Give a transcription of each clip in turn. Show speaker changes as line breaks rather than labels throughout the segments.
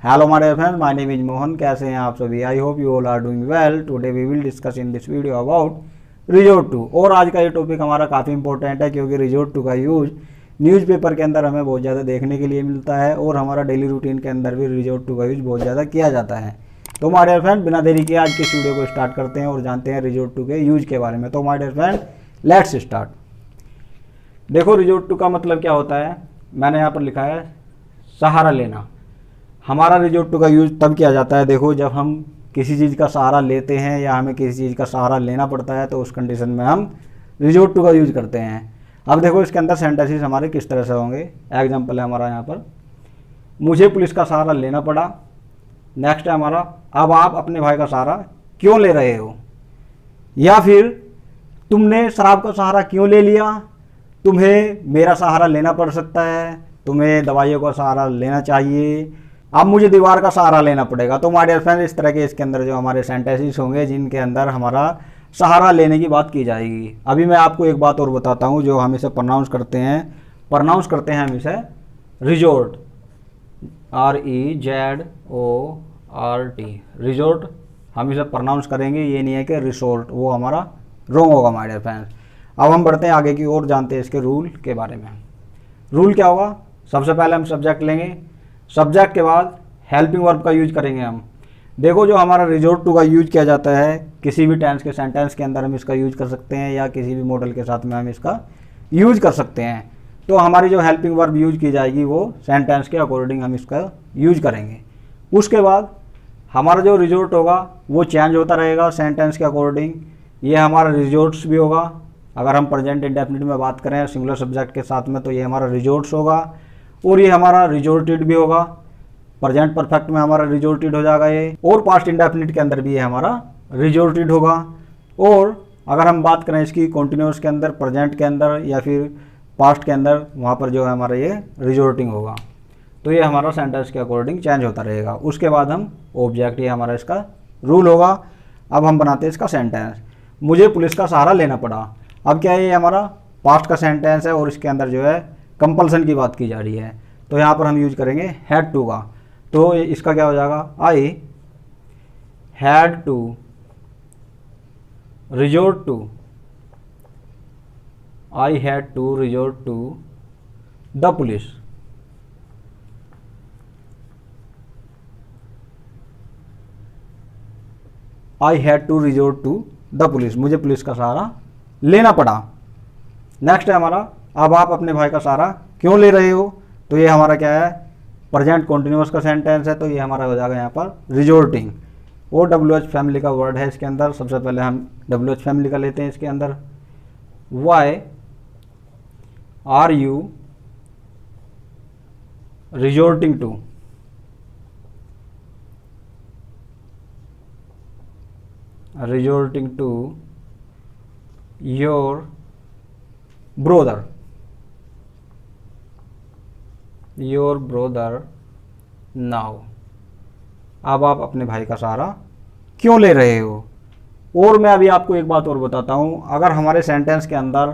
Hello my dear friends, my name is Mohan. कैसे हैं आप सभी? I hope you all are doing well. Today we will discuss in this video about resort to. और आज का ये टॉपिक हमारा काफ़ी इंपॉर्टेंट है क्योंकि रिजोर्ट टू का यूज न्यूज़पेपर के अंदर हमें बहुत ज़्यादा देखने के लिए मिलता है और हमारा डेली रूटीन के अंदर भी रिजोर्ट टू का यूज बहुत ज़्यादा किया जाता है। तो माय डियर फ्रेंड, बिना देरी के आज के इस वीडियो को स्टार्ट करते हैं और जानते हैं रिजोर्ट टू के यूज के बारे में। तो my dear friend, let's start. देखो, रिजोर्ट टू का मतलब क्या होता है, मैंने यहाँ पर लिखा है सहारा लेना। हमारा रिजोर्ट टू का यूज तब किया जाता है, देखो, जब हम किसी चीज़ का सहारा लेते हैं या हमें किसी चीज़ का सहारा लेना पड़ता है तो उस कंडीशन में हम रिजोर्ट टू का यूज करते हैं। अब देखो, इसके अंदर सेंटेंसेस हमारे किस तरह से होंगे। एग्जाम्पल है हमारा यहाँ पर, मुझे पुलिस का सहारा लेना पड़ा। नेक्स्ट है हमारा, अब आप अपने भाई का सहारा क्यों ले रहे हो। या फिर तुमने शराब का सहारा क्यों ले लिया, तुम्हें मेरा सहारा लेना पड़ सकता है, तुम्हें दवाइयों का सहारा लेना चाहिए, अब मुझे दीवार का सहारा लेना पड़ेगा। तो माय डियर फ्रेंड, इस तरह के इसके अंदर जो हमारे सेंटेंसेस होंगे जिनके अंदर हमारा सहारा लेने की बात की जाएगी। अभी मैं आपको एक बात और बताता हूँ, जो हम इसे प्रोनाउंस करते हैं हम इसे रिजोर्ट, REZORT, रिजोर्ट हम इसे प्रोनाउंस करेंगे। ये नहीं है कि रिसोर्ट, वो हमारा रॉन्ग होगा माय डियर फ्रेंड्स। अब हम बढ़ते हैं आगे की ओर, जानते हैं इसके रूल के बारे में। रूल क्या होगा, सबसे पहले हम सब्जेक्ट लेंगे, सब्जेक्ट के बाद हेल्पिंग वर्ब का यूज करेंगे हम। देखो, जो हमारा रिजोर्ट टू का यूज किया जाता है किसी भी टेंस के सेंटेंस के अंदर हम इसका यूज कर सकते हैं या किसी भी मॉडल के साथ में हम इसका यूज कर सकते हैं। तो हमारी जो हेल्पिंग वर्ब यूज की जाएगी वो सेंटेंस के अकॉर्डिंग हम इसका यूज करेंगे। उसके बाद हमारा जो रिजोर्ट होगा वो चेंज होता रहेगा सेंटेंस के अकॉर्डिंग। ये हमारा रिजोर्ट्स भी होगा। अगर हम प्रेजेंट इंडेफिनिट में बात करें सिंगुलर सब्जेक्ट के साथ में तो ये हमारा रिजोर्ट्स होगा और ये हमारा रिजोर्टेड भी होगा। प्रेजेंट परफेक्ट में हमारा रिजोर्टेड हो जाएगा ये, और पास्ट इंडेफिनिट के अंदर भी ये हमारा रिजोर्टेड होगा। और अगर हम बात करें इसकी कॉन्टिन्यूस के अंदर, प्रेजेंट के अंदर या फिर पास्ट के अंदर, वहाँ पर जो है हमारा ये रिजोर्टिंग होगा। तो ये हमारा सेंटेंस के अकॉर्डिंग चेंज होता रहेगा। उसके बाद हम ऑब्जेक्ट, ये हमारा इसका रूल होगा। अब हम बनाते हैं इसका सेंटेंस, मुझे पुलिस का सहारा लेना पड़ा। अब क्या है, ये हमारा पास्ट का सेंटेंस है और इसके अंदर जो है कंपल्सन की बात की जा रही है। तो यहाँ पर हम यूज करेंगे हैड टू का। तो इसका क्या हो जाएगा, I had to resort to, I had to resort to the police. I had to resort to the police, मुझे पुलिस का सहारा लेना पड़ा। नेक्स्ट है हमारा, अब आप अपने भाई का सहारा क्यों ले रहे हो। तो ये हमारा क्या है, प्रेजेंट कॉन्टिन्यूअस का सेंटेंस है, तो ये हमारा हो जाएगा यहाँ पर रिजोर्टिंग। वो WH फैमिली का वर्ड है इसके अंदर। सबसे पहले हम WH फैमिली का लेते हैं इसके अंदर। Why are you resorting to, resorting to your brother, your brother now. अब आप अपने भाई का सहारा क्यों ले रहे हो। और मैं अभी आपको एक बात और बताता हूँ, अगर हमारे सेंटेंस के अंदर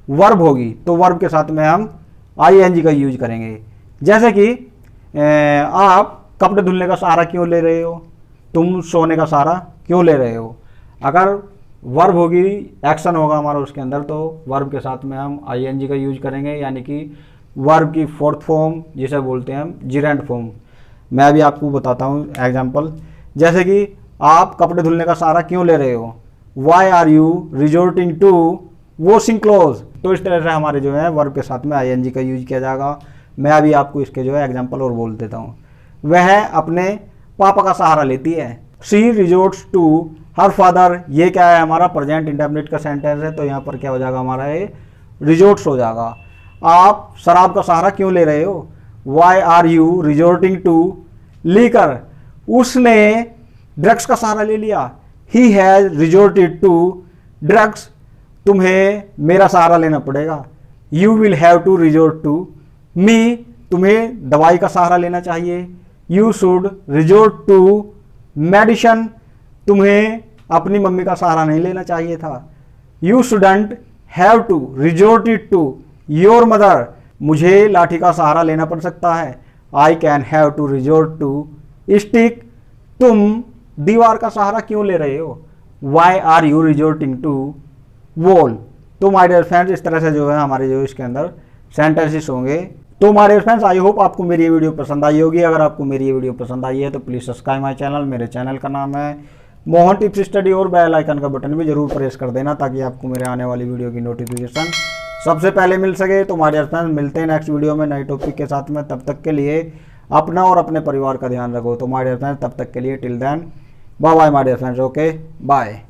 वर्ब होगी तो वर्ब के साथ में हम ING का यूज करेंगे। जैसे कि आप कपड़े धुलने का सहारा क्यों ले रहे हो, तुम सोने का सहारा क्यों ले रहे हो। अगर वर्ब होगी, एक्शन होगा हमारा उसके अंदर, तो वर्ब के साथ में हम ING का यूज करेंगे, यानी कि वर्ब की फोर्थ फॉर्म जिसे बोलते हैं हम जिरेंट फॉर्म। मैं अभी आपको बताता हूँ एग्जांपल, जैसे कि आप कपड़े धुलने का सहारा क्यों ले रहे हो, why are you resorting to washing cloth. तो इस तरह से हमारे जो है वर्ब के साथ में ING का यूज किया जाएगा। मैं अभी आपको इसके जो है एग्जाम्पल और बोल देता हूँ। वह अपने पापा का सहारा लेती है, she resorts to her father. ये क्या है, हमारा प्रेजेंट इंडेफिनिट का सेंटेंस है, तो यहाँ पर क्या हो जाएगा, हमारा ये रिजोर्ट्स हो जाएगा। आप शराब का सहारा क्यों ले रहे हो, why are you resorting to liquor. उसने ड्रग्स का सहारा ले लिया, he has resorted to drugs. तुम्हें मेरा सहारा लेना पड़ेगा, you will have to resort to me. तुम्हें दवाई का सहारा लेना चाहिए, you should resort to medicine. तुम्हें अपनी मम्मी का सहारा नहीं लेना चाहिए था, you shouldn't have to resorted to your mother. मुझे लाठी का सहारा लेना पड़ सकता है, I can have to resort to stick, तुम दीवार का सहारा क्यों ले रहे हो? Why are you resorting to wall. तो माय डियर फ्रेंड्स, इस तरह से जो है हमारे जो इसके अंदर सेंटेंसेस होंगे। तो my dear friends, I hope आपको मेरी ये वीडियो पसंद आई होगी। अगर आपको मेरी ये वीडियो पसंद आई है तो प्लीज़ सब्सक्राइब माय चैनल। मेरे चैनल का नाम है मोहन टिप्स स्टडी, और बेल आइकन का बटन भी जरूर प्रेस कर देना ताकि आपको मेरे आने वाली वीडियो की नोटिफिकेशन सबसे पहले मिल सके। तो माय डियर फ्रेंड्स, मिलते हैं नेक्स्ट वीडियो में नए टॉपिक के साथ में। तब तक के लिए अपना और अपने परिवार का ध्यान रखो। तो माय डियर फ्रेंड्स, तब तक के लिए till then bye bye my dear friends, okay bye.